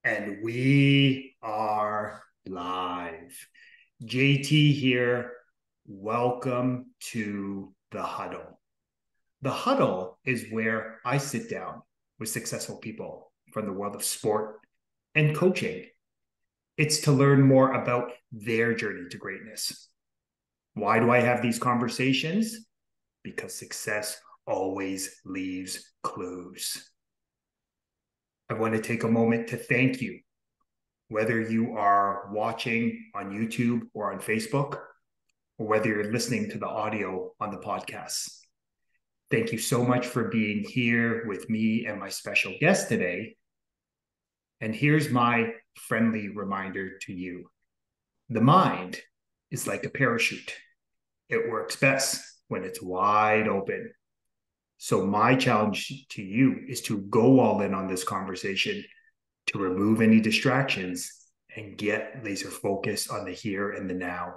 And we are live. JT here. Welcome to the huddle. The huddle is where I sit down with successful people from the world of sport and coaching. It's to learn more about their journey to greatness. Why do I have these conversations? Because success always leaves clues. I want to take a moment to thank you, whether you are watching on YouTube or on Facebook, or whether you're listening to the audio on the podcast. Thank you so much for being here with me and my special guest today. And here's my friendly reminder to you. The mind is like a parachute. It works best when it's wide open. So my challenge to you is to go all in on this conversation, to remove any distractions and get laser focused on the here and the now.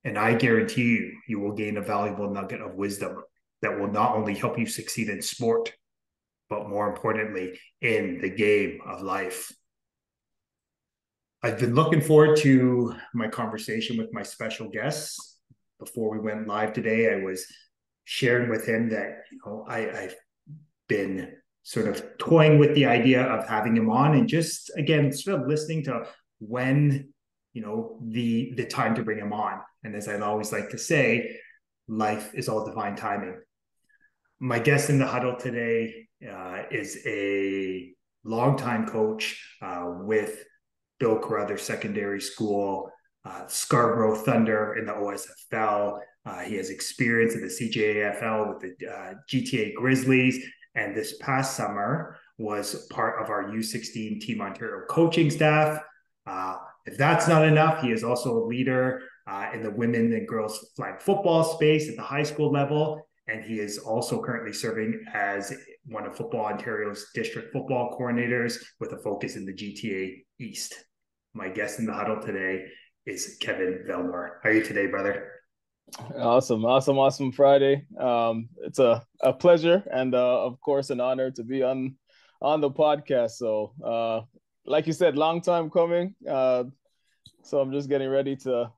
And I guarantee you, you will gain a valuable nugget of wisdom that will not only help you succeed in sport, but more importantly, in the game of life. I've been looking forward to my conversation with my special guests. Before we went live today, I was sharing with him that, I've been sort of toying with the idea of having him on and just, again, sort of listening to when, the time to bring him on. And as I always like to say, life is all divine timing. My guest in the huddle today is a longtime coach with Bill Carruthers Secondary School, Scarborough Thunder in the OSFL. He has experience in the CJAFL with the GTA Grizzlies, and this past summer was part of our U16 Team Ontario coaching staff. If that's not enough, he is also a leader in the women and girls flag football space at the high school level, and he is also currently serving as one of Football Ontario's district football coordinators with a focus in the GTA East. My guest in the huddle today is Kevin Velinor. How are you today, brother? Awesome Friday. It's a pleasure and of course an honor to be on the podcast. So like you said, long time coming. So I'm just getting ready to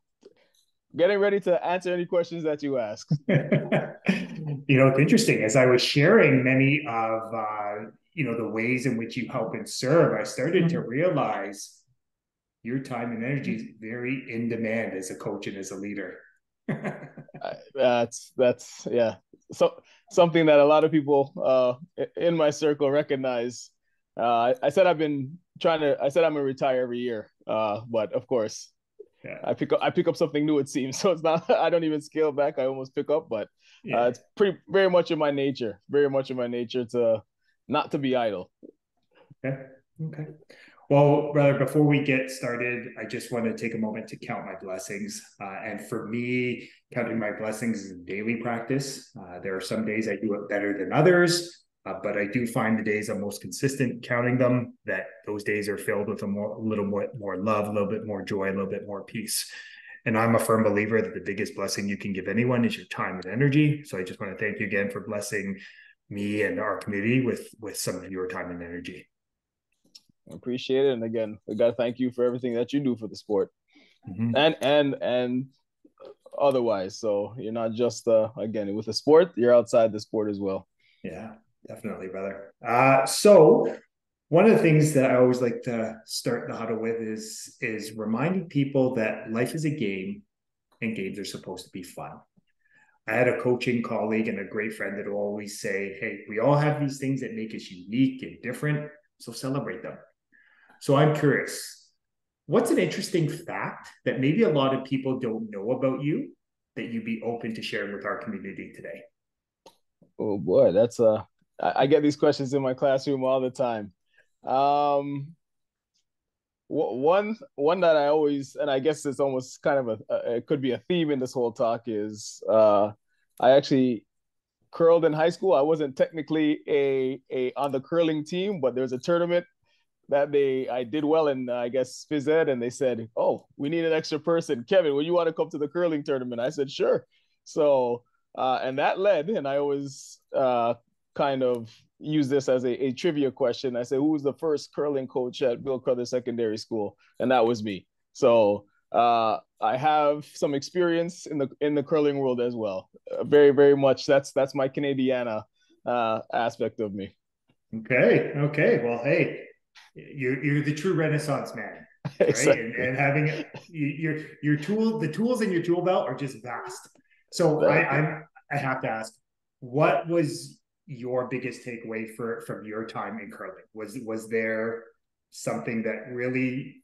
answer any questions that you ask. It's interesting. As I was sharing many of the ways in which you help and serve, I started to realize your time and energy is very in demand as a coach and as a leader. That's yeah. So something that a lot of people in my circle recognize. I said I'm gonna retire every year. But of course, yeah. I pick up something new, it seems. So it's not, I don't even scale back. I almost pick up, but it's very much in my nature to not to be idle. Okay. Well, brother, before we get started, I just want to take a moment to count my blessings. And for me, counting my blessings is a daily practice. There are some days I do it better than others, but I do find the days I'm most consistent counting them, that those days are filled with a little more love, a little bit more joy, a little bit more peace. And I'm a firm believer that the biggest blessing you can give anyone is your time and energy. So I just want to thank you again for blessing me and our community with some of your time and energy. Appreciate it. And again, we got to thank you for everything that you do for the sport, and otherwise. So you're not just again with the sport, you're outside the sport as well. Yeah, definitely, brother. So one of the things that I always like to start the huddle with is reminding people that life is a game and games are supposed to be fun. I had a coaching colleague and a great friend that will always say, hey, we all have these things that make us unique and different, so celebrate them. So I'm curious, what's an interesting fact that maybe a lot of people don't know about you that you'd be open to sharing with our community today? Oh boy, that's I get these questions in my classroom all the time. One that I always, and I guess it's almost kind of it could be a theme in this whole talk, is I actually curled in high school. I wasn't technically a on the curling team, but there's a tournament that I did well in, I guess, phys ed, and they said, oh, we need an extra person. Kevin, would you want to come to the curling tournament? I said, sure. So, and that led, and I always kind of use this as a trivia question. I said, who was the first curling coach at Bill Carter Secondary School? And that was me. So I have some experience in the curling world as well. Very, very much. That's my Canadiana aspect of me. Okay. Okay. Well, hey, you're the true Renaissance man, right? Exactly. And having your tool, the tools in your tool belt are just vast. So I have to ask, what was your biggest takeaway from your time in curling? Was there something that really,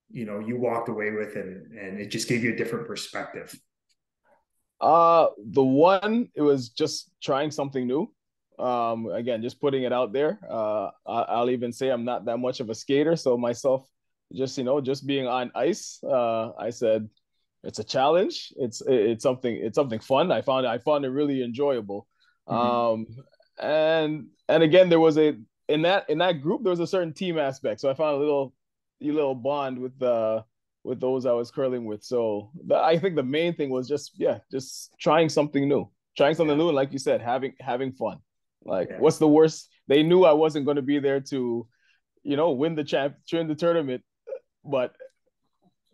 you walked away with, and it just gave you a different perspective? The one, it was just trying something new. Again, just putting it out there. I'll even say I'm not that much of a skater, so myself, just being on ice. I said it's a challenge. It's something fun. I found it really enjoyable. Mm-hmm. Um, and again, there was a in that group there was a certain team aspect. So I found a little bond with those I was curling with. So I think the main thing was just trying something new, Yeah. and like you said, having fun. Like, Yeah. what's the worst? They knew I wasn't going to be there to, win the tournament, but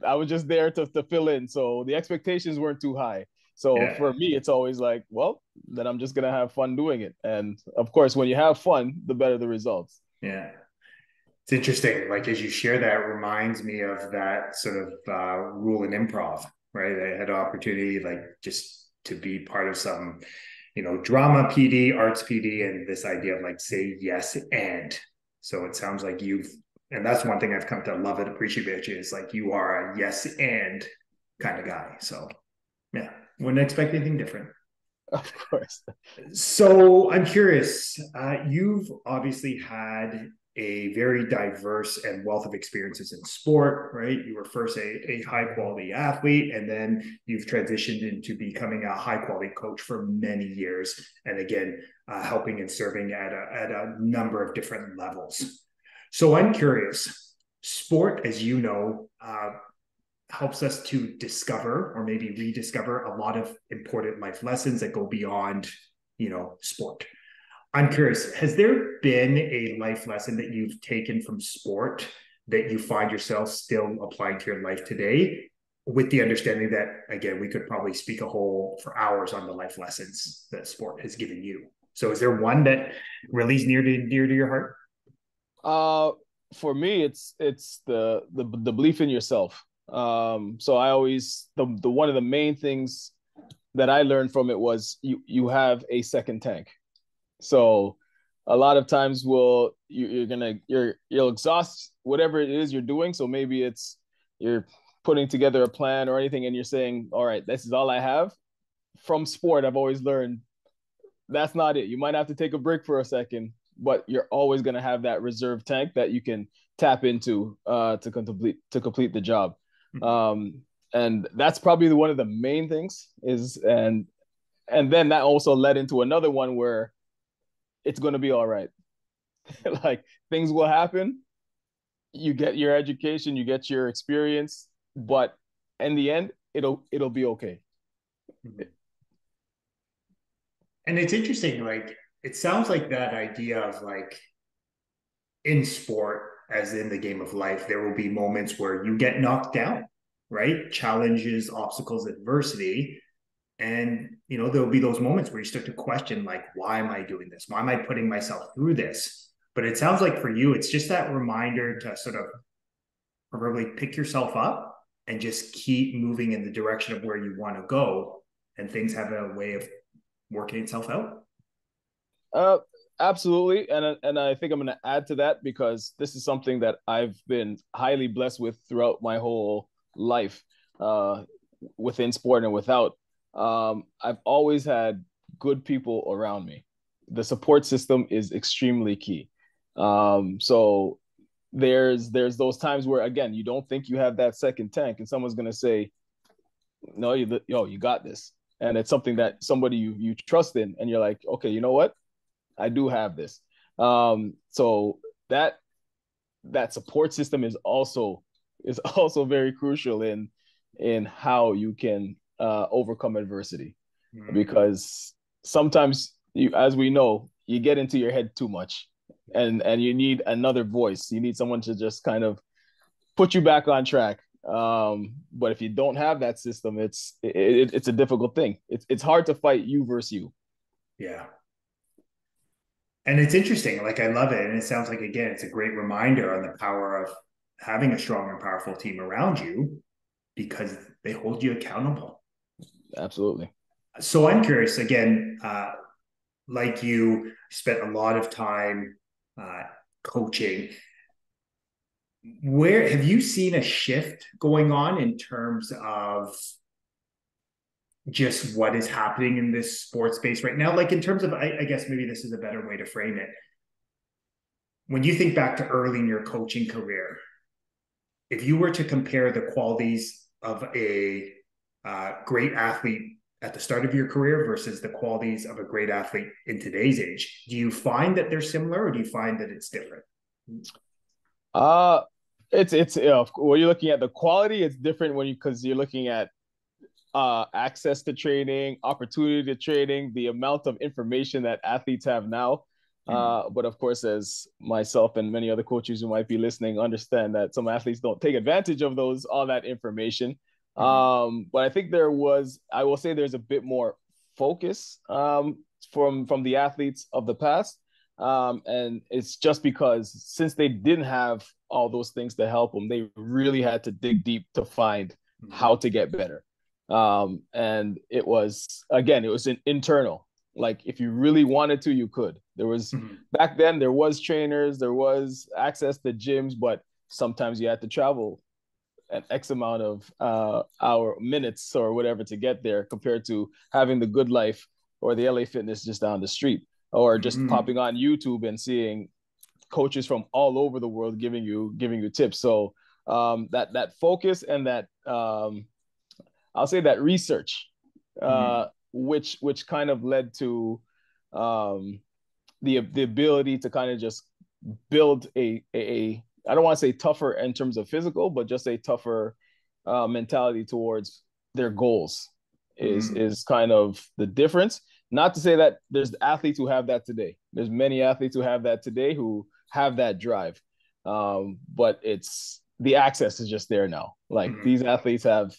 I was just there to fill in. So the expectations weren't too high. So Yeah. for me, it's always like, well, then I'm just gonna have fun doing it. And of course, when you have fun, the better the results. Yeah. It's interesting. Like as you share that, it reminds me of that sort of rule in improv, right? I had an opportunity like just to be part of some, drama PD, arts PD, and this idea of like say yes and. So it sounds like and that's one thing I've come to love and appreciate about you is like you are a yes and kind of guy. So yeah, wouldn't expect anything different. Of course. So I'm curious. You've obviously had a very diverse and wealth of experiences in sport, right? You were first a high quality athlete, and then you've transitioned into becoming a high quality coach for many years, and again, helping and serving at a number of different levels. So I'm curious. Sport, as you know, helps us to discover or maybe rediscover a lot of important life lessons that go beyond, sport. I'm curious, has there been a life lesson that you've taken from sport that you find yourself still applying to your life today, with the understanding that, again, we could probably speak a whole for hours on the life lessons that sport has given you? So is there one that really is near to your heart? Uh, for me, it's the belief in yourself. So I always the one of the main things that I learned from it was you have a second tank. So a lot of times you'll exhaust whatever it is you're doing. So maybe it's you're putting together a plan or anything, and you're saying, "All right, this is all I have." From sport, I've always learned that's not it. You might have to take a break for a second, but you're always going to have that reserve tank that you can tap into to complete the job. Mm-hmm. Um, and that's probably one of the main things is and then that also led into another one where it's going to be all right. Like, things will happen. You get your education, you get your experience, but in the end, it'll be okay. Mm-hmm. And it's interesting, like it sounds like that idea of like in sport, as in the game of life, there will be moments where you get knocked down, right? Challenges, obstacles, adversity. And, there'll be those moments where you start to question, like, why am I doing this? Why am I putting myself through this? But it sounds like for you, it's just that reminder to sort of probably pick yourself up and just keep moving in the direction of where you want to go. And things have a way of working itself out. Uh, Absolutely, and I think I'm going to add to that because this is something that I've been highly blessed with throughout my whole life, uh, within sport and without. I've always had good people around me. The support system is extremely key. So there's those times where again you don't think you have that second tank, and someone's going to say, "No, you got this," and it's something that somebody you trust in, and you're like, "Okay, you know what? I do have this." So that support system is also very crucial in how you can overcome adversity, Mm-hmm. because sometimes as we know, you get into your head too much, and you need another voice. You need someone to just kind of put you back on track. But if you don't have that system, it's a difficult thing. It's hard to fight you versus you. Yeah. And it's interesting. Like I love it. And it sounds like, again, it's a great reminder on the power of having a strong and powerful team around you because they hold you accountable. Absolutely. So I'm curious, again, like you spent a lot of time uh, coaching. Where have you seen a shift going on in terms of just what is happening in this sports space right now? Like in terms of, I guess maybe this is a better way to frame it. When you think back to early in your coaching career, if you were to compare the qualities of a great athlete at the start of your career versus the qualities of a great athlete in today's age, do you find that they're similar or do you find that it's different? Uh it's when you're looking at the quality, it's different when you because you're looking at access to training, opportunity to training, the amount of information that athletes have now. But of course, as myself and many other coaches who might be listening understand that some athletes don't take advantage of all that information. But I think I will say there's a bit more focus from the athletes of the past. And it's just because since they didn't have all those things to help them, they really had to dig deep to find how to get better. And it was an internal. Like if you really wanted to, you could. There was back then there was trainers, there was access to gyms, but sometimes you had to travel an X amount of hour minutes or whatever to get there compared to having the Good Life or the LA Fitness just down the street or just popping on YouTube and seeing coaches from all over the world giving you tips. So that focus and that I'll say that research, which kind of led to the ability to kind of just build a I don't want to say tougher in terms of physical, but just a tougher mentality towards their goals is kind of the difference. Not to say that there's athletes who have that today. There's many athletes who have that today who have that drive, but it's the access is just there now. Like these athletes have.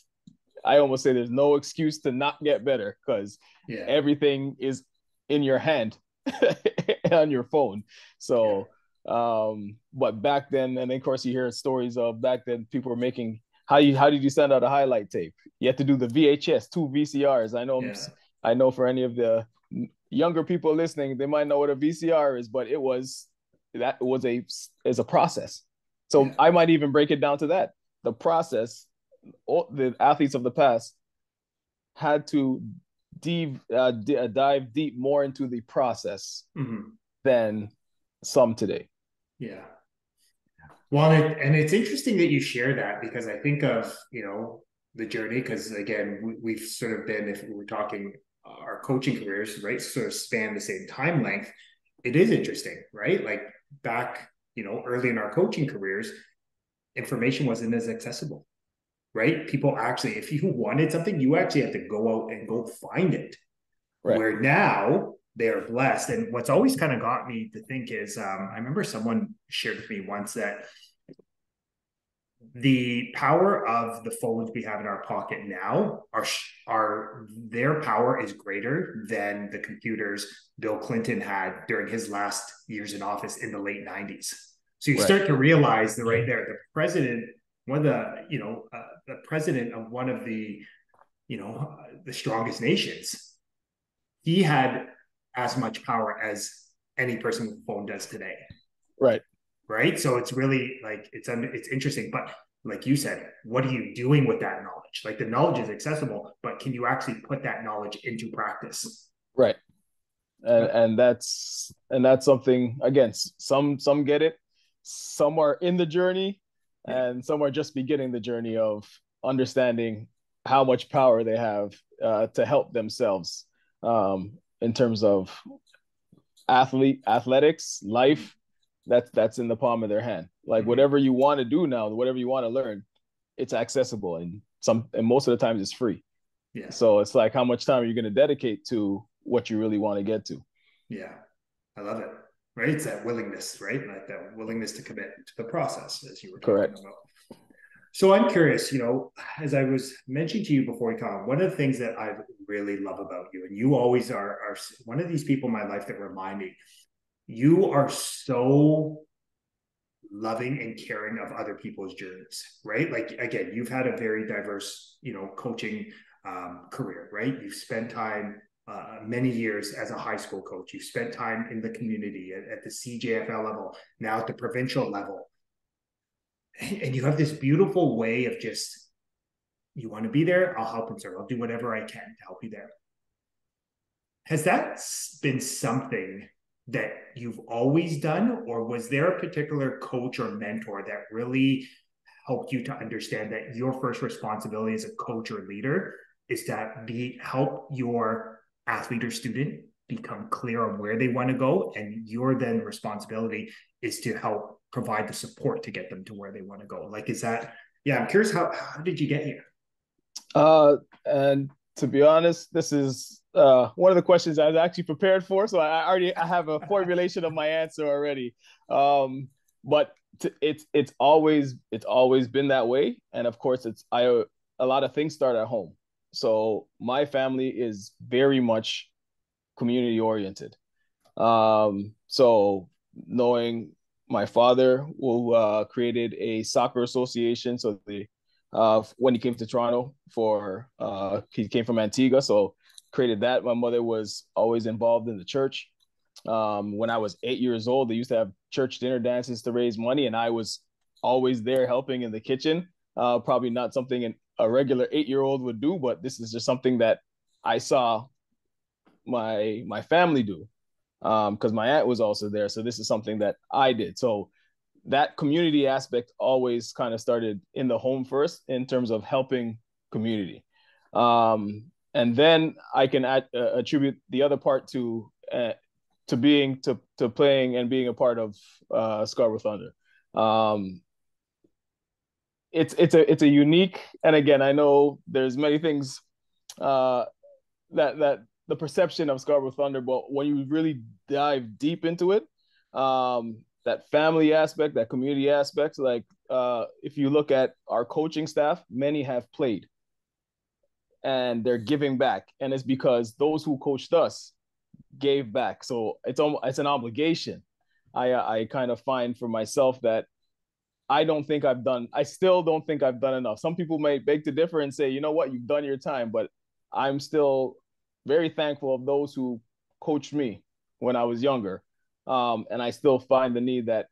I almost say there's no excuse to not get better because everything is in your hand on your phone. So, but back then, and of course you hear stories of back then people were making, how did you send out a highlight tape? You had to do the VHS, 2 VCRs. I know for any of the younger people listening, they might know what a VCR is, but it was a process. So I might even break it down to that. The process, the athletes of the past had to dive deep more into the process than some today. Yeah. Well, and it's interesting that you share that because I think of, the journey, because again, we've sort of been, if we're talking our coaching careers, right, sort of span the same time length. It is interesting, right? Like back, early in our coaching careers, information wasn't as accessible, right? People actually, if you wanted something, you actually had to go out and go find it. Right. Where now they are blessed. And what's always kind of got me to think is, I remember someone shared with me once that the power of the phones we have in our pocket now are their power is greater than the computers Bill Clinton had during his last years in office in the late 90s. So you start to realize that right there, the president, the president of one of the strongest nations, he had as much power as any person with a phone does today. Right. So it's really like, it's interesting, but like you said, what are you doing with that knowledge? Like the knowledge is accessible, but can you actually put that knowledge into practice? Right. And that's something, again, some get it, some are in the journey and some are just beginning the journey of understanding how much power they have to help themselves in terms of athletics, life. That's in the palm of their hand. Like whatever you want to do now, whatever you want to learn, it's accessible and most of the times it's free. So it's like, how much time are you going to dedicate to what you really want to get to? Yeah. I love it. Right? It's that willingness, right? Like that willingness to commit to the process, as you were talking Correct. about. So I'm curious, as I was mentioning to you before we come, one of the things that I really love about you, and you always are one of these people in my life that remind me, you are so loving and caring of other people's journeys, right? Like again, you've had a very diverse, coaching career, right? You've spent time many years as a high school coach. You've spent time in the community at the CJFL level, now at the provincial level, and you have this beautiful way of just you want to be there, I'll help and serve. I'll do whatever I can to help you there. Has that been something that you've always done, or was there a particular coach or mentor that really helped you to understand that your first responsibility as a coach or leader is to help your athlete or student become clear on where they want to go, and your then responsibility is to help provide the support to get them to where they want to go? Like, is that, yeah, I'm curious, how did you get here? And to be honest, this is one of the questions I was actually prepared for. So I have a formulation of my answer already. But it's always been that way. And of course, a lot of things start at home. So my family is very much community oriented. So knowing my father who created a soccer association. So when he came to Toronto he came from Antigua, so created that. My mother was always involved in the church. When I was 8 years old, they used to have church dinner dances to raise money, and I was always there helping in the kitchen. Probably not something a regular 8-year-old would do, but this is just something that I saw my family do, because my aunt was also there. So this is something that I did. So that community aspect always kind of started in the home first in terms of helping community. And then I can attribute the other part to playing and being a part of Scarborough Thunder. It's a unique, and again, I know there's many things uh, that the perception of Scarborough Thunder, but when you really dive deep into it, that family aspect, that community aspect, like if you look at our coaching staff, many have played and they're giving back, and it's because those who coached us gave back. So it's an obligation. I kind of find for myself that I still don't think I've done enough. Some people may beg to differ and say, you know what, you've done your time, but I'm still very thankful of those who coached me when I was younger. And I still find the need that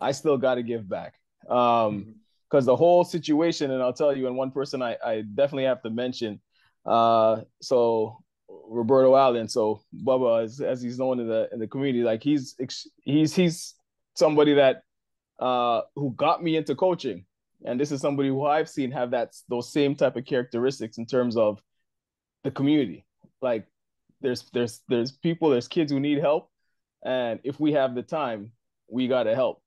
I still got to give back. Mm-hmm. Because the whole situation, and I'll tell you, and one person I definitely have to mention, so Roberto Allen, so Bubba, as he's known in the community, like he's somebody that who got me into coaching, and this is somebody who I've seen have those same type of characteristics in terms of the community. Like there's people, there's kids who need help, and if we have the time, we got to help.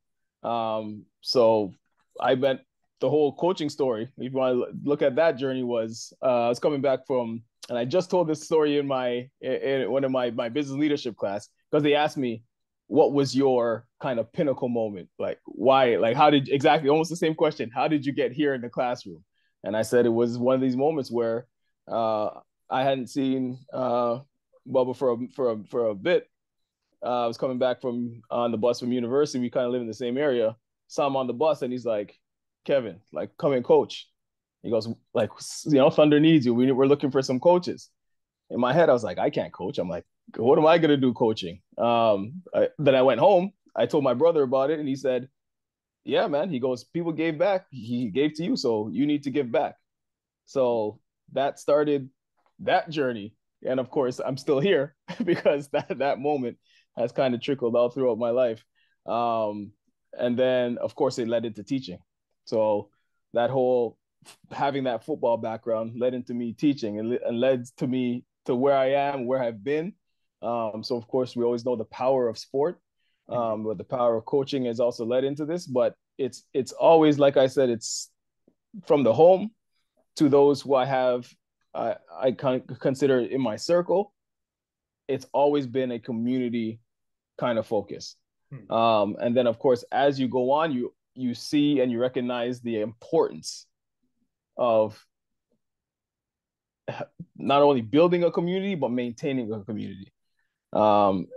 So I bet the whole coaching story, if you want to look at that journey, was I was coming back from, and I just told this story in one of my business leadership class, because they asked me, what was your kind of pinnacle moment? Like why, like how did exactly, almost the same question, how did you get here in the classroom? And I said it was one of these moments where uh, I hadn't seen Bubba for a bit. I was coming back from on the bus from university. We kind of live in the same area. Saw him on the bus, and he's like, "Kevin, like, come and coach." He goes, like, Thunder needs you. We're looking for some coaches. In my head, I was like, I can't coach. I'm like, what am I gonna do coaching? Then I went home. I told my brother about it, and he said, "Yeah, man." He goes, "People gave back. He gave to you, so you need to give back." So that started that journey. And of course, I'm still here because that moment has kind of trickled all throughout my life. Um, and then, of course, it led into teaching. So that whole having that football background led into me teaching, and led to me to where I am, where I've been. So, of course, we always know the power of sport, Mm-hmm. but the power of coaching has also led into this. But it's always, like I said, it's from the home to those who I consider in my circle. It's always been a community kind of focus. Hmm. And then of course, as you go on, you see and you recognize the importance of not only building a community but maintaining a community. Um,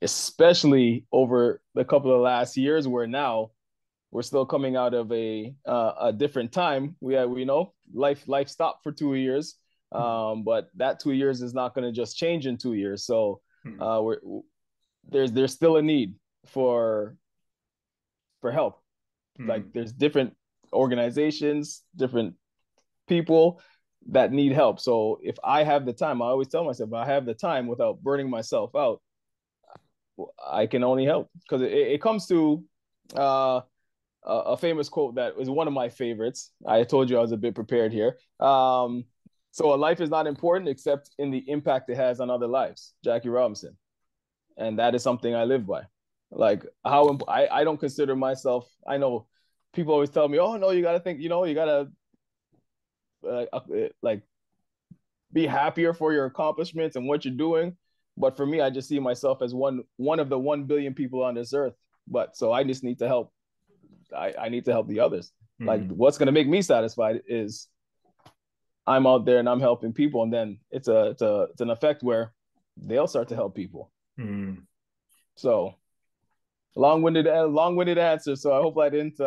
Especially over the couple of last years, where now we're still coming out of a different time. We know life stopped for 2 years, Hmm. but that 2 years is not going to just change in 2 years. So Hmm. we're there's still a need for help. Like Hmm. there's different organizations, different people that need help. So if I have the time, I always tell myself, if I have the time without burning myself out, I can only help, because it comes to uh, a famous quote that was one of my favorites. I told you I was a bit prepared here. So a life is not important except in the impact it has on other lives. Jackie Robinson, and that is something I live by. Like I don't consider myself. I know people always tell me, "Oh no, you got to think. You got to like be happier for your accomplishments and what you're doing." But for me, I just see myself as one of the 1 billion people on this earth. But so I just need to help. I need to help the others. Like Hmm. what's going to make me satisfied is I'm out there and I'm helping people, and then it's an effect where they'll start to help people. Hmm. So long-winded answer. So I hope I didn't.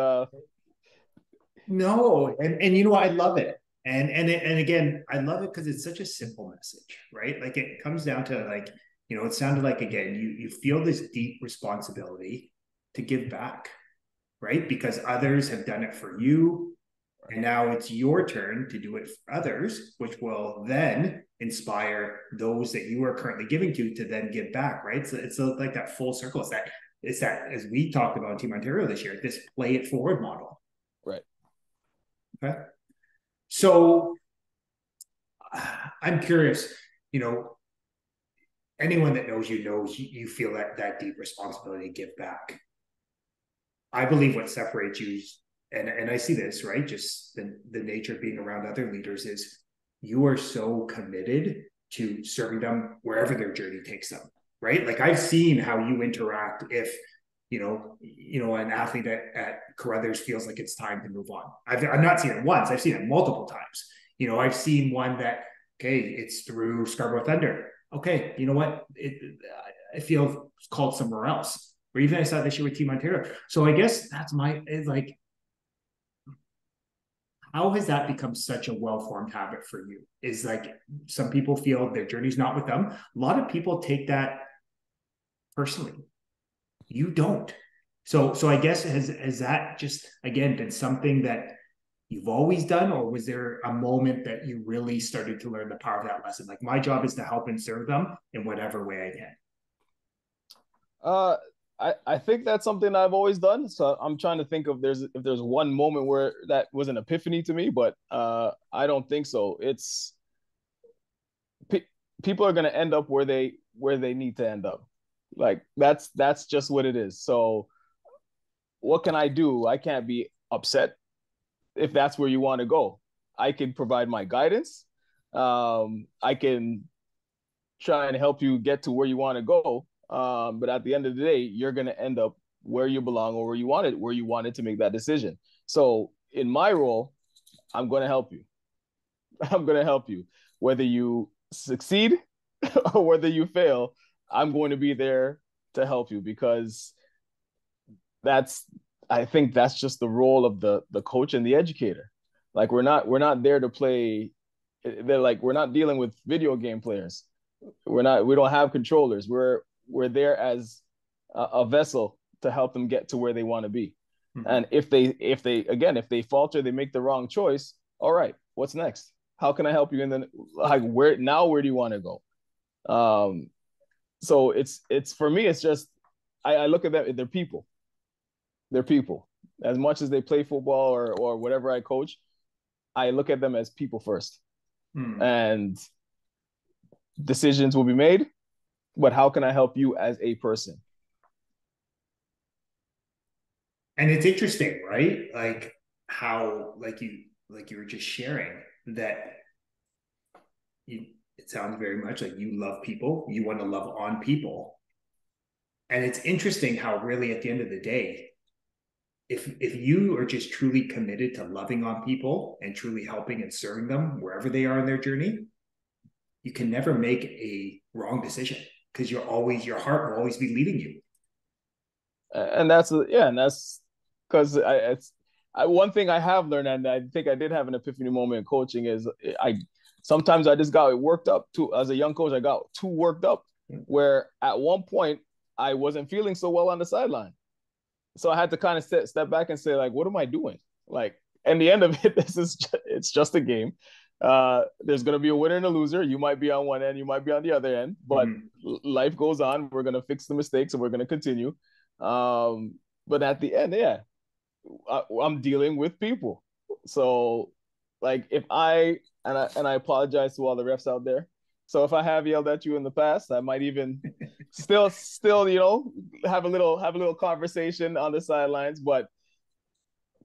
No, and you know what? I love it. And again, I love it because it's such a simple message, right? Like it comes down to like, it sounded like again, you feel this deep responsibility to give back, right? Because others have done it for you. And now it's your turn to do it for others, which will then inspire those that you are currently giving to then give back, right? So it's like that full circle. It's that as we talked about in Team Ontario this year, this play it forward model. Right. Okay. So I'm curious, you know, anyone that knows you knows you feel that deep responsibility to give back. I believe what separates you, and I see this, right? Just the nature of being around other leaders is you are so committed to serving them wherever their journey takes them, right? Like I've seen how you interact if an athlete at Carruthers feels like it's time to move on. I've not seen it once. I've seen it multiple times. I've seen one that, okay, it's through Scarborough Thunder. Okay, you know what? I feel called somewhere else. Or even I saw this year with Team Ontario. So I guess that's like, how has that become such a well-formed habit for you? Is like some people feel their journey's not with them. A lot of people take that personally. You don't. So I guess has that just again been something that you've always done, or was there a moment that you really started to learn the power of that lesson? Like my job is to help and serve them in whatever way I can. Uh, I think that's something I've always done. So I'm trying to think of if there's one moment where that was an epiphany to me, but I don't think so. It's pe- people are going to end up where they need to end up. Like that's just what it is. So what can I do? I can't be upset if that's where you want to go. I can provide my guidance. I can try and help you get to where you want to go. But at the end of the day, you're going to end up where you belong or where you wanted to make that decision. So in my role, I'm going to help you. I'm going to help you. Whether you succeed or whether you fail, I'm going to be there to help you, because that's I think that's just the role of the coach and the educator. Like we're not there to play. They're like, we're not dealing with video game players. We don't have controllers. We're there as a vessel to help them get to where they want to be. Mm-hmm. And if they falter, they make the wrong choice. All right, what's next? How can I help you? And then like where do you want to go? Um, so it's for me, it's just I look at them, they're people. They're people. As much as they play football or whatever I coach, I look at them as people first. Mm. And decisions will be made, but how can I help you as a person? And it's interesting, right? Like how, like you were just sharing that it sounds very much like you love people, you want to love on people, And it's interesting how really at the end of the day, if you are just truly committed to loving on people and truly helping and serving them wherever they are in their journey, you can never make a wrong decision because your heart will always be leading you. And that's yeah, and that's because I one thing I have learned, and I think I did have an epiphany moment in coaching, is I sometimes I just got worked up too. As a young coach, I got too worked up, where at one point I wasn't feeling so well on the sideline, so I had to kind of step back and say, like, what am I doing? Like, in the end of it, it's just a game. There's going to be a winner and a loser. You might be on one end, you might be on the other end, but life goes on. We're going to fix the mistakes and we're going to continue. But at the end, yeah, I'm dealing with people. So, like, if I apologize to all the refs out there. So if I have yelled at you in the past, I might even still, have a little conversation on the sidelines, but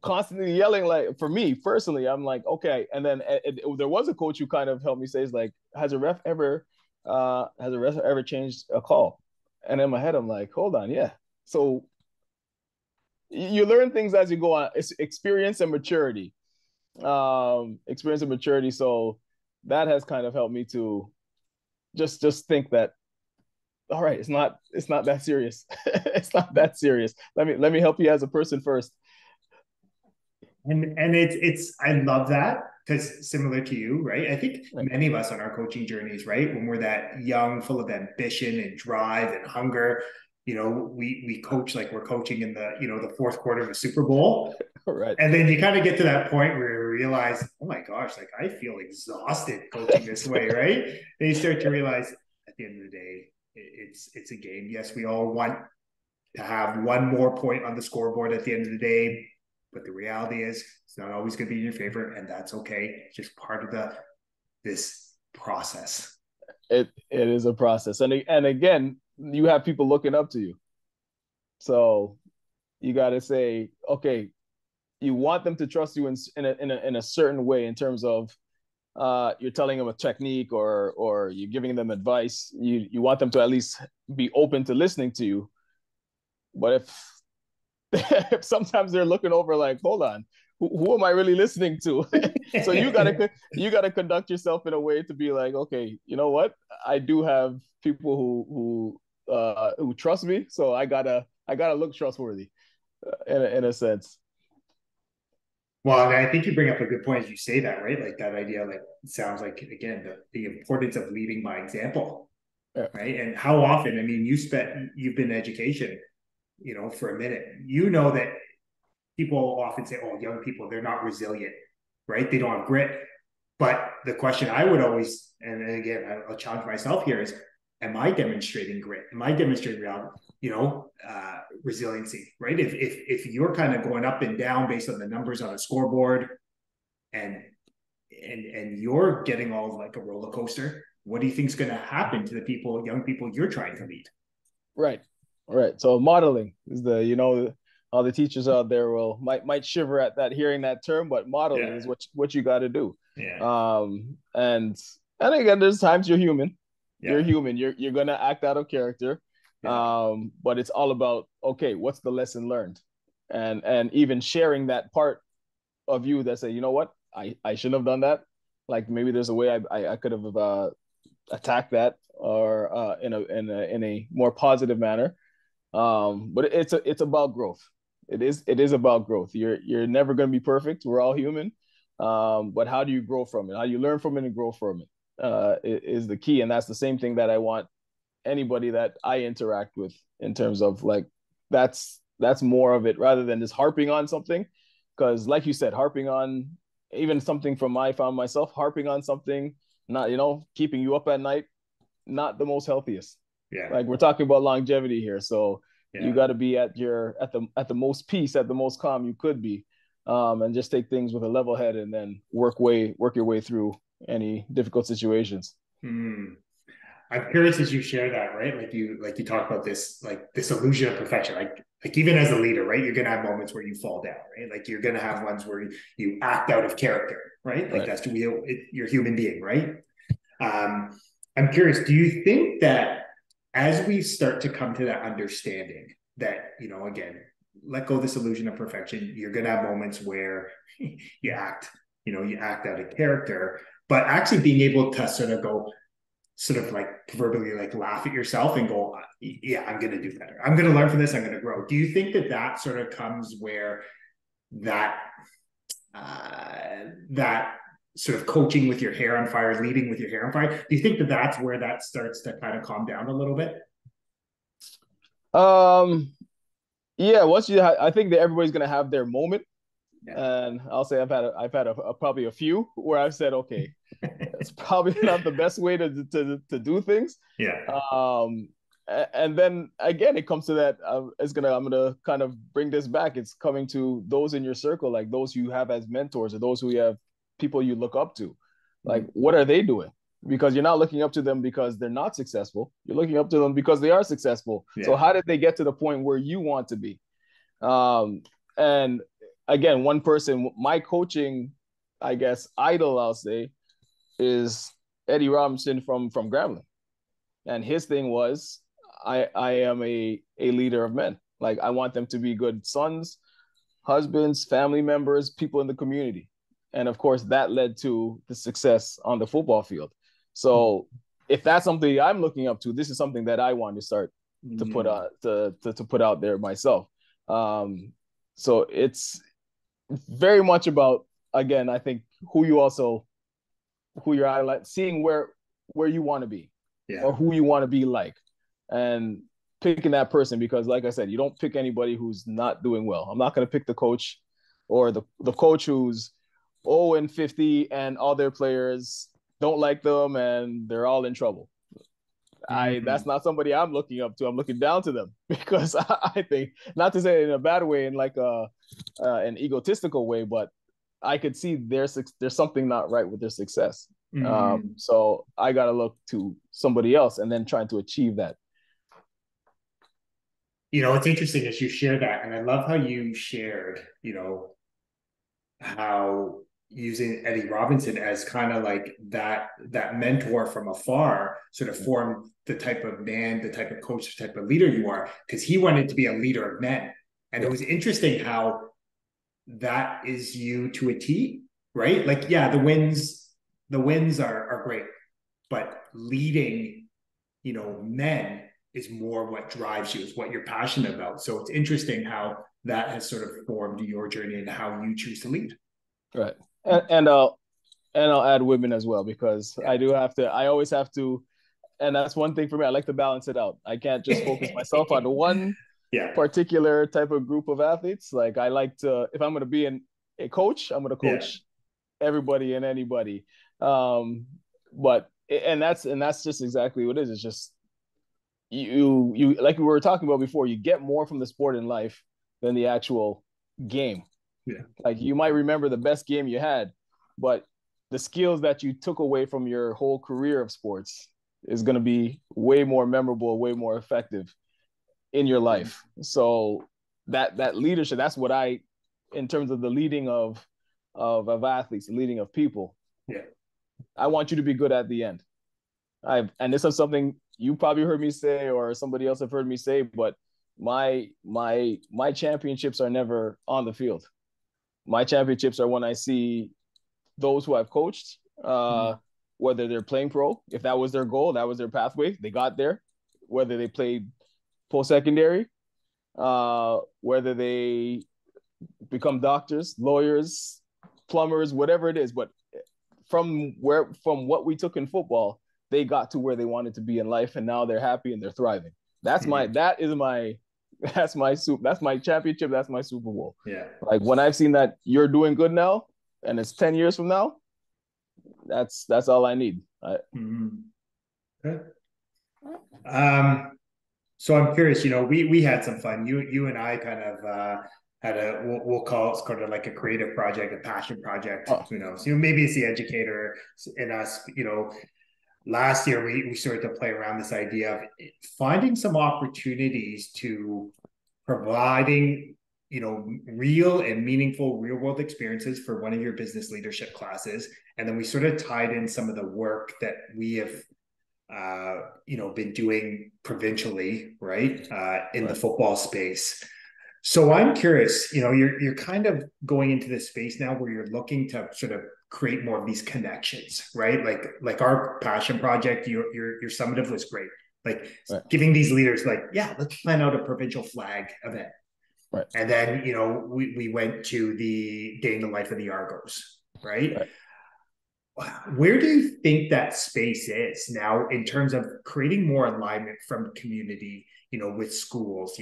constantly yelling, like, for me personally, I'm like, okay. And then there was a coach who kind of helped me say, is like, has a ref ever changed a call? And in my head, I'm like, hold on, yeah. So you learn things as you go on. It's experience and maturity. Experience and maturity. So that has kind of helped me to just think that, all right, it's not that serious. It's not that serious. Let me help you as a person first. And it's I love that because similar to you, right? I think Right. many of us on our coaching journeys, right, when we're that young, full of ambition and drive and hunger, we coach like we're coaching in the fourth quarter of a Super Bowl. Right. And then you kind of get to that point where you realize, oh my gosh, like I feel exhausted coaching this way, right? And you start to realize at the end of the day, it's a game. Yes, we all want to have one more point on the scoreboard at the end of the day, but the reality is it's not always going to be in your favor, and that's okay. It's just part of this process. It is a process, and again, you have people looking up to you, so you got to say, okay, you want them to trust you in a certain way, in terms of you're telling them a technique, or you're giving them advice. You want them to at least be open to listening to you. But if sometimes they're looking over, like, hold on, who am I really listening to? So you gotta conduct yourself in a way to be like, okay, you know what? I do have people who trust me, so I gotta look trustworthy, in a sense. Well, and I think you bring up a good point as you say that, right? Like that idea, like it sounds like again the importance of leading by example, Yeah. right? And how often, I mean, you've been in education, for a minute. You know that people often say, "Oh, young people, they're not resilient, right? They don't have grit." But the question I would always, and again, I'll challenge myself here is, am I demonstrating grit? Am I demonstrating resiliency, right? If you're kind of going up and down based on the numbers on a scoreboard, and you're getting all like a roller coaster, what do you think is going to happen to the young people you're trying to lead? Right. Right. So modeling is all the teachers out there might shiver at that, hearing that term, but modeling Yeah, is what you got to do. yeah, And again, there's times you're human. You're yeah, human. You're gonna act out of character. yeah, But it's all about, okay, what's the lesson learned? And even sharing that part of you that say, you know what, I shouldn't have done that. Like, maybe there's a way I could have attacked that, or in a more positive manner. But it's about growth. It is about growth. You're never going to be perfect. We're all human. But how do you grow from it? How do you learn from it and grow from it? Is the key, and that's the same thing that I want anybody that I interact with, in terms of, like, that's more of it, rather than just harping on something. Because, like you said, harping on even something, from I found myself harping on something, not, keeping you up at night, not the most healthiest. yeah, Like, we're talking about longevity here, so you yeah. got to be at the most peace, at the most calm you could be, and just take things with a level head, and then work your way through any difficult situations. Hmm. I'm curious as you share that, right? Like you talk about this, like this illusion of perfection. Like even as a leader, right? You're gonna have moments where you fall down, right? Like you're gonna have ones where you act out of character, right? Like Right. that's you're a human being, right? Um, I'm curious. Do you think that as we start to come to that understanding that, again, let go of this illusion of perfection, you're going to have moments where you act, you act out of character, but actually being able to sort of go, sort of like proverbially like laugh at yourself and go, yeah, I'm going to do better. I'm going to learn from this. I'm going to grow. Do you think that that sort of comes where that, that sort of coaching with your hair on fire, leading with your hair on fire, do you think that that's where that starts to kind of calm down a little bit? Um, yeah, I think that everybody's gonna have their moment, Yeah. and I'll say I've had probably a few where I've said, okay, it's probably not the best way to do things. Yeah. Um, and then again, it comes to that. I'm gonna kind of bring this back. It's coming to those in your circle, like those you have as mentors, or those who you have people you look up to. Like, what are they doing? Because you're not looking up to them because they're not successful. You're looking up to them because they are successful. So Yeah. how did they get to the point where you want to be? And again, one person, my coaching, I guess, idol, I'll say, is Eddie Robinson from Grambling. And his thing was, I am a leader of men. Like, I want them to be good sons, husbands, family members, people in the community. And of course, that led to the success on the football field. So if that's something I'm looking up to, this is something that I want to start to put to put out there myself. So it's very much about, again, I think who you're like, seeing where you want to be, Yeah. or who you want to be like, and picking that person. Because like I said, you don't pick anybody who's not doing well. I'm not going to pick the coach, or the coach who's 0-50 and all their players don't like them and they're all in trouble. That's not somebody I'm looking up to. I'm looking down to them because I think, not to say it in a bad way, in like an egotistical way, but I could see there's something not right with their success. So I got to look to somebody else and then trying to achieve that. It's interesting as you share that, and I love how you shared, how using Eddie Robinson as kind of like that mentor from afar sort of formed the type of man, the type of coach, the type of leader you are, because he wanted to be a leader of men. And it was interesting how that is you to a T, right? Like, yeah, the wins are great, but leading, men is more what drives you, is what you're passionate about. So it's interesting how that has sort of formed your journey and how you choose to lead. Right. And I'll add women as well, because I always have to, and that's one thing for me. I like to balance it out. I can't just focus myself on one particular type of group of athletes. Like, I like to, if I'm going to be a coach, I'm going to coach everybody and anybody. But that's just exactly what it is. It's just you like we were talking about before. You get more from the sport in life than the actual game. Yeah. Like, you might remember the best game you had, but the skills that you took away from your whole career of sports is going to be way more memorable, way more effective in your life. So that leadership, that's what in terms of the leading of athletes, the leading of people. Yeah. I want you to be good at the end. And this is something you probably heard me say, or somebody else have heard me say, but my championships are never on the field. My championships are when I see those who I've coached, whether they're playing pro, if that was their goal, that was their pathway, they got there, whether they played post-secondary, whether they become doctors, lawyers, plumbers, whatever it is. But from what we took in football, they got to where they wanted to be in life, and now they're happy and they're thriving. That's my championship. That's my Super Bowl. Yeah. Like, when I've seen that you're doing good now, and it's 10 years from now, that's all I need. Okay. So I'm curious, we had some fun. You and I kind of had we'll call it kind of like a creative project, a passion project. Who knows? Maybe it's the educator in us. Last year we started to play around this idea of finding some opportunities to providing real and meaningful real world experiences for one of your business leadership classes. And then we sort of tied in some of the work that we have been doing provincially, right, in the Right. football space. So I'm curious, you're kind of going into this space now where you're looking to sort of create more of these connections, right? Like our passion project, your summative was great. Like Right. giving these leaders, like, yeah, let's plan out a provincial flag event. Right. And then, we went to the day in the life of the Argos, right? Right. Where do you think that space is now in terms of creating more alignment from community, with schools,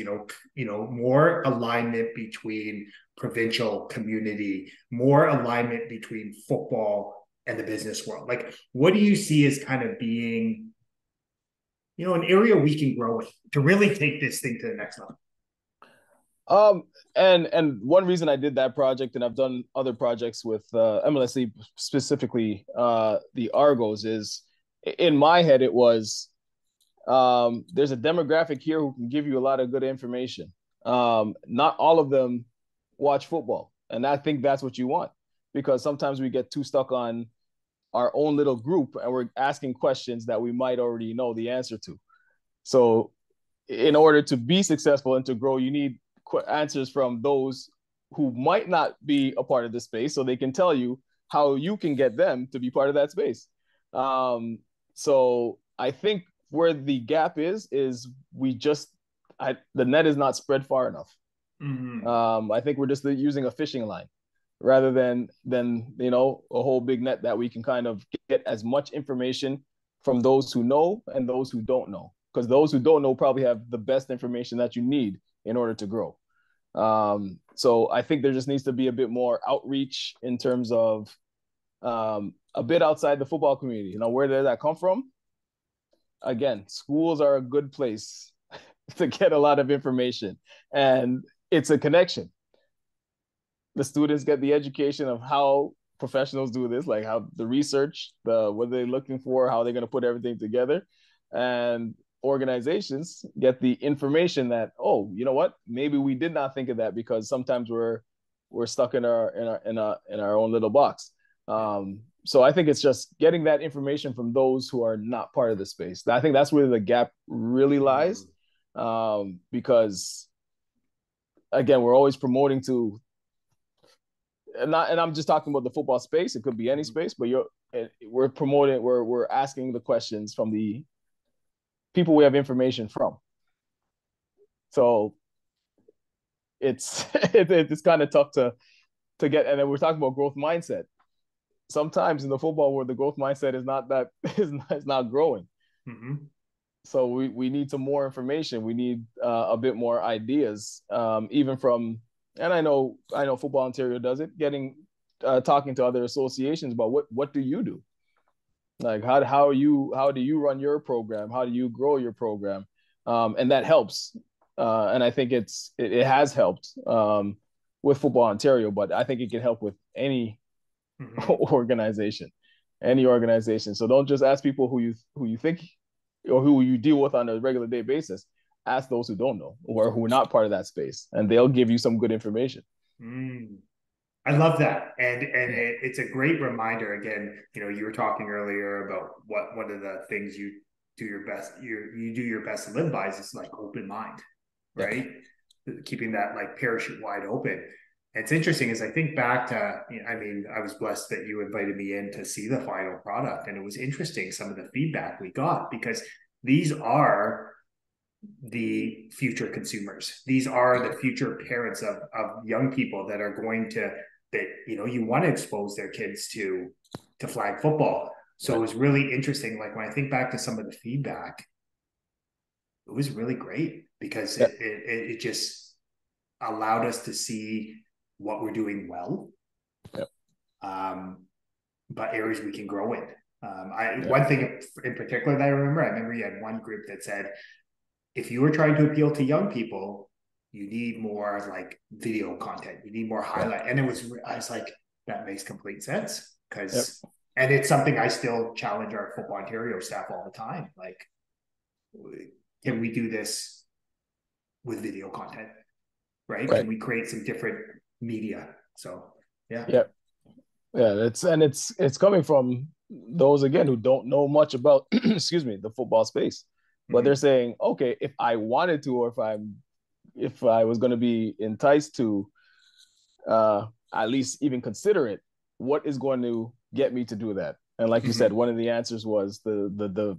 more alignment between provincial community, more alignment between football and the business world? Like, what do you see as kind of being, an area we can grow with to really take this thing to the next level? Um, and one reason I did that project, and I've done other projects with MLSE, specifically the Argos, is in my head it was there's a demographic here who can give you a lot of good information. Not all of them watch football, and I think that's what you want, because sometimes we get too stuck on our own little group and we're asking questions that we might already know the answer to. So in order to be successful and to grow, you need answers from those who might not be a part of the space, so they can tell you how you can get them to be part of that space. So I think where the gap is the net is not spread far enough. Mm-hmm. I think we're just using a fishing line rather than a whole big net, that we can kind of get as much information from those who know and those who don't know, because those who don't know probably have the best information that you need in order to grow. So I think there just needs to be a bit more outreach in terms of a bit outside the football community. Where did that come from? Again, schools are a good place to get a lot of information, and it's a connection. The students get the education of how professionals do this, like how the research, what they're looking for, how they're going to put everything together, and organizations get the information that, oh, you know what, maybe we did not think of that, because sometimes we're stuck in our own little box. So I think it's just getting that information from those who are not part of the space. I think that's where the gap really lies, because again, we're always promoting to, and I'm just talking about the football space. It could be any space, but we're promoting, we're asking the questions from the people we have information from. So it's it's kind of tough to get. And then we're talking about growth mindset. Sometimes in the football world, the growth mindset is not that is not growing. Mm-hmm. So we need some more information. We need a bit more ideas, even from, and I know Football Ontario does it, getting talking to other associations about what do you do, like how do you run your program, how do you grow your program, and that helps. And I think it has helped with Football Ontario, but I think it can help with any Mm-hmm. organization, any organization. So don't just ask people who you think or who you deal with on a regular day basis. Ask those who don't know or who are not part of that space, and they'll give you some good information. Mm. I love that, and Yeah. it's a great reminder. Again, you were talking earlier about what one of the things you do your best you do your best to live by is like open mind, Yeah. right? Keeping that like parachute wide open. And it's interesting as I think back to, I mean, I was blessed that you invited me in to see the final product, and it was interesting some of the feedback we got, because these are the future consumers. These are the future parents of young people that are going to, that you want to expose their kids to flag football. So it Right. was really interesting. Like when I think back to some of the feedback, it was really great, because Yeah. it just allowed us to see what we're doing well, Yeah. but areas we can grow in. Yeah. One thing in particular that I remember you had one group that said, if you were trying to appeal to young people, you need more like video content. You need more Yeah. highlight. And I was like, that makes complete sense, Yep. because, and it's something I still challenge our Football Ontario staff all the time. Like, can we do this with video content? Right? Can Right. we create some different media? So, yeah. Yeah. Yeah. It's coming from those again who don't know much about excuse me, the football space. But they're Mm-hmm. saying, okay, if I wanted to, or if I was going to be enticed to at least even consider it, what is going to get me to do that? And like you said, Mm-hmm. one of the answers was the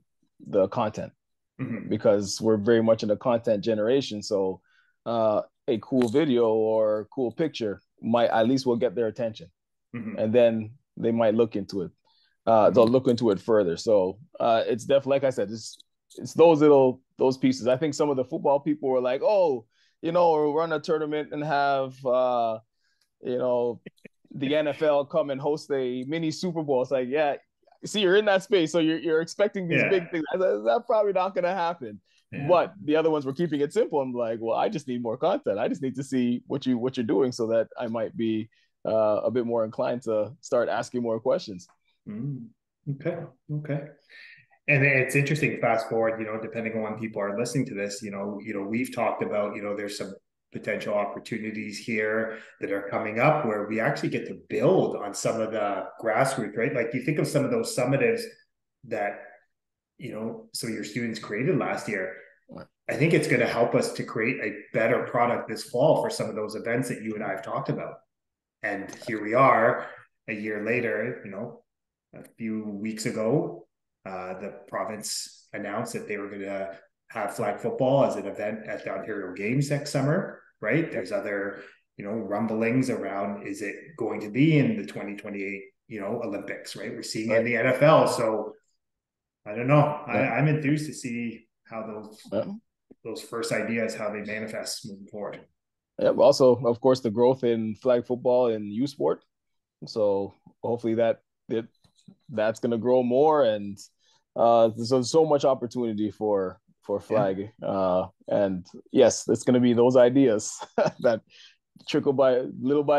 content, Mm-hmm. because we're very much in a content generation. So a cool video or cool picture might at least will get their attention, Mm-hmm. and then they might look into it. They'll Mm-hmm. look into it further. So it's definitely, like I said, it's those pieces. I think some of the football people were like, oh, or run a tournament and have you know the NFL come and host a mini Super Bowl. It's like, yeah, see, you're in that space, so you're expecting these Yeah. big things. That's probably not going to happen. Yeah. But the other ones were keeping it simple. I'm like, well, I just need more content. I just need to see what you're doing, so that I might be a bit more inclined to start asking more questions. Mm. Okay. Okay. And it's interesting, fast forward, depending on when people are listening to this, we've talked about, there's some potential opportunities here that are coming up where we actually get to build on some of the grassroots, right? Like you think of some of those summatives that, some of your students created last year. I think it's going to help us to create a better product this fall for some of those events that you and I have talked about. And here we are a year later, a few weeks ago, the province announced that they were going to have flag football as an event at the Ontario Games next summer, right? There's other, rumblings around, is it going to be in the 2028, Olympics, right? We're seeing it in Right. the NFL. So I don't know. Yeah. I'm enthused to see how Yeah. those first ideas, how they manifest moving forward. Yeah. Also, of course, the growth in flag football and U sport. So hopefully it, that's going to grow more, and there's so much opportunity for Yeah. flag. And yes, it's going to be those ideas that trickle by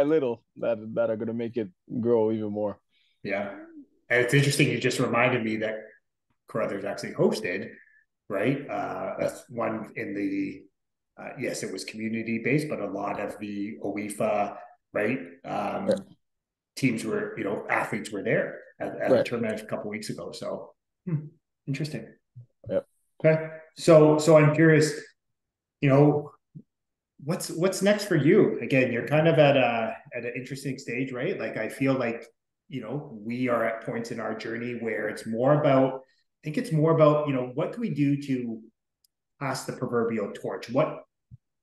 little that are going to make it grow even more. Yeah. And it's interesting. You just reminded me that Carruthers actually hosted, right? Yeah. One in the, yes, it was community based, but a lot of the OEFA, right? Right. Teams were, athletes were there at the Right. tournament a couple of weeks ago. So interesting. Yeah. Okay. So I'm curious, you know, what's next for you? Again, you're kind of at an interesting stage, right? Like I feel like, we are at points in our journey where it's more about, I think it's more about, what can we do to pass the proverbial torch? What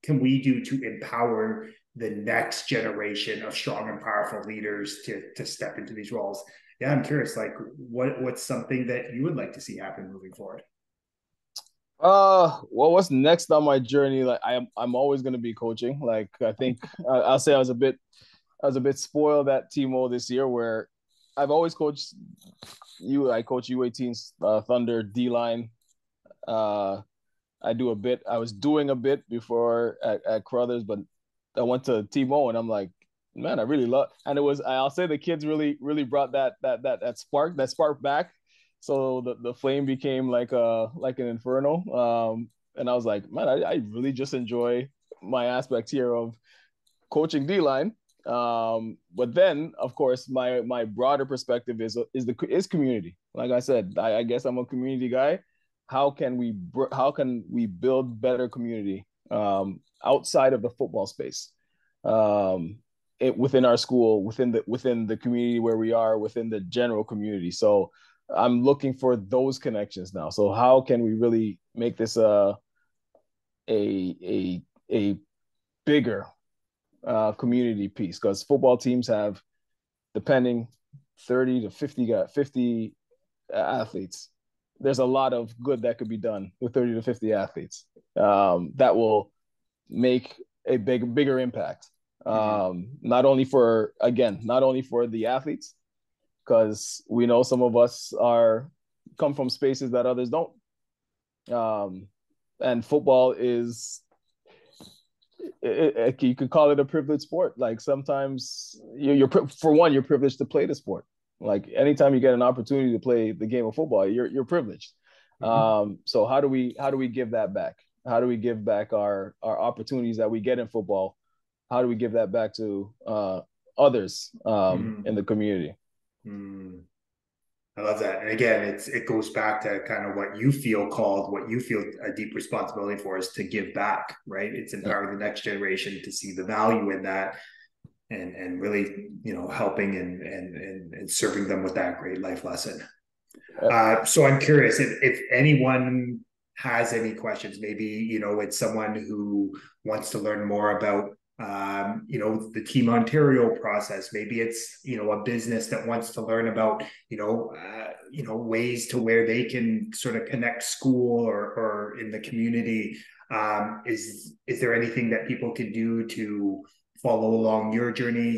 can we do to empower the next generation of strong and powerful leaders to step into these roles? Yeah, I'm curious, like what's something that you would like to see happen moving forward? Well, what's next on my journey? Like I'm always going to be coaching. Like I think I'll say I was a bit spoiled at Timo this year, where I've always coached you. I coach U18's Thunder D line. Uh, I was doing a bit before at Crothers, but I went to Timo, and I'm like, man, I really love. And it was, I'll say, the kids really brought that spark back. So the flame became like an inferno. And I was like, man, I really just enjoy my aspect here of coaching D line. But then, of course, my broader perspective is community. Like I said, I guess I'm a community guy. How can we build better community outside of the football space, within our school, within the community where we are, within the general community. So I'm looking for those connections now. So how can we really make this a bigger community piece, because football teams have, depending, 30 to 50 athletes. There's a lot of good that could be done with 30 to 50 athletes, that will make a bigger impact. Mm-hmm. Not only for the athletes, because we know some of us are come from spaces that others don't. Um, and football is, you could call it a privileged sport. Like sometimes for one, you're privileged to play the sport. Like anytime you get an opportunity to play the game of football, you're privileged. Mm-hmm. So how do we give that back? How do we give back our opportunities that we get in football? How do we give that back to others Mm-hmm. in the community? Mm-hmm. I love that. And again, it goes back to kind of what you feel called, what you feel a deep responsibility for is to give back, right? It's Yeah. empowering the next generation to see the value in that and really, helping and serving them with that great life lesson. Yeah. So I'm curious if anyone has any questions. Maybe it's someone who wants to learn more about the Team Ontario process. Maybe it's a business that wants to learn about ways to where they can sort of connect school or in the community. Is there anything that people can do to follow along your journey?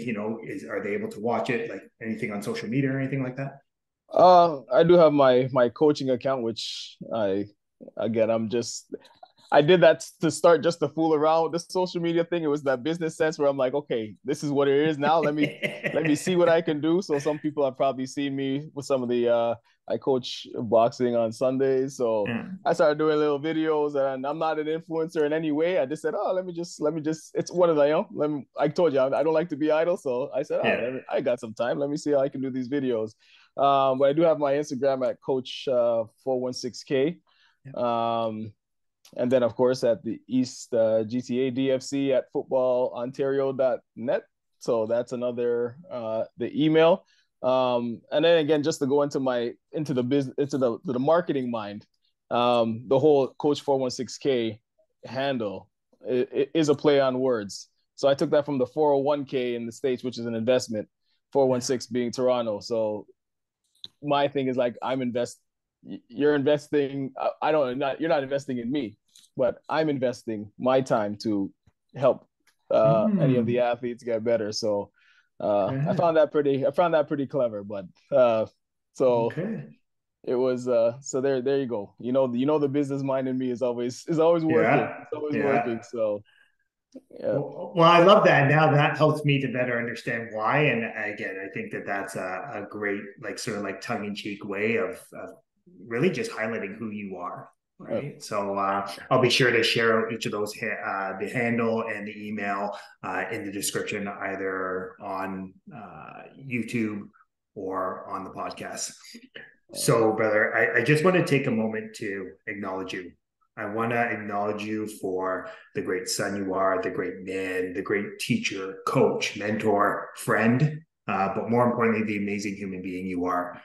Are they able to watch it, like anything on social media or anything like that? I do have my coaching account, which I'm just I did that to start just to fool around with the social media thing. It was that business sense where I'm like, okay, this is what it is now. Let me see what I can do. So some people have probably seen me with some of the I coach boxing on Sundays. So Yeah. I started doing little videos, and I'm not an influencer in any way. I just said, oh, let me just it's one of the I told you I don't like to be idle. So I said, oh, Yeah. I got some time. Let me see how I can do these videos. But I do have my Instagram at Coach 416K. Um, and then, of course, at the East GTA DFC at footballontario.net. So that's another the email. And then again, just to go into the business into the marketing mind, the whole Coach 416K handle is a play on words. So I took that from the 401k in the States, which is an investment, 416 being Toronto. So my thing is like you're investing. I don't not you're not investing in me, but I'm investing my time to help any of the Mm, athletes get better. So I okay. found that pretty clever. But so Okay. it was so there you go. The business mind in me is always working. Yeah. It's always Yeah. working. So yeah. Well, I love that. Now that helps me to better understand why. And again, I think that that's a great, like, sort of like tongue in cheek way of really just highlighting who you are. Uh, Right. So I'll be sure to share each of those, the handle and the email in the description, either on YouTube or on the podcast. So, brother, I just want to take a moment to acknowledge you. I want to acknowledge you for the great son you are, the great man, the great teacher, coach, mentor, friend, but more importantly, the amazing human being you are.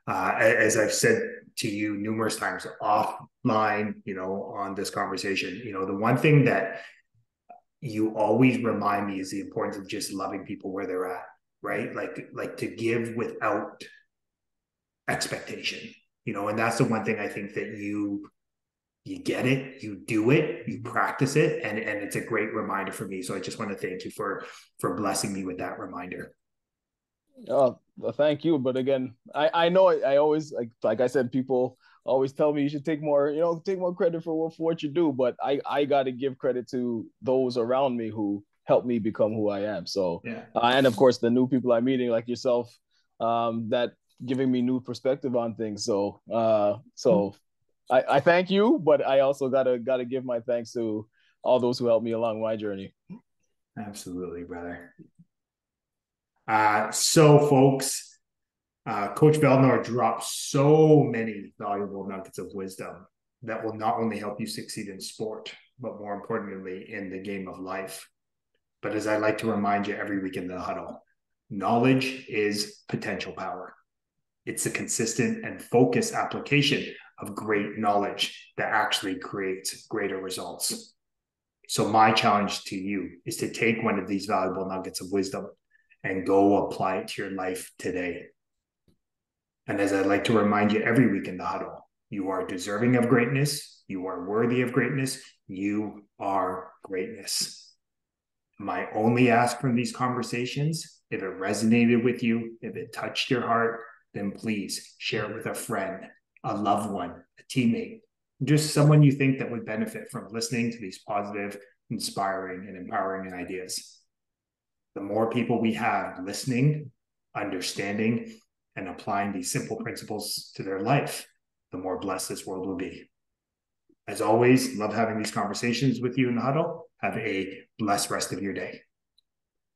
As I've said to you numerous times offline, on this conversation, the one thing that you always remind me is the importance of just loving people where they're at, right? Like to give without expectation, and that's the one thing I think that you get it, you do it, you practice it, and it's a great reminder for me. So I just want to thank you for blessing me with that reminder. Oh, well, thank you. But again, I know I always like I said, people always tell me you should take more credit for what you do. But I got to give credit to those around me who helped me become who I am. So, Yeah. and of course, the new people I'm meeting, like yourself, that giving me new perspective on things. So I thank you, but I also gotta give my thanks to all those who helped me along my journey. Absolutely, brother. So folks, Coach Velinor drops so many valuable nuggets of wisdom that will not only help you succeed in sport, but more importantly, in the game of life. But as I like to remind you every week in the huddle, knowledge is potential power. It's the consistent and focused application of great knowledge that actually creates greater results. So my challenge to you is to take one of these valuable nuggets of wisdom and go apply it to your life today. And as I like to remind you every week in the huddle, you are deserving of greatness. You are worthy of greatness. You are greatness. My only ask from these conversations, if it resonated with you, if it touched your heart, then please share it with a friend, a loved one, a teammate, just someone you think that would benefit from listening to these positive, inspiring, and empowering ideas. The more people we have listening, understanding, and applying these simple principles to their life, the more blessed this world will be. As always, love having these conversations with you in the huddle. Have a blessed rest of your day.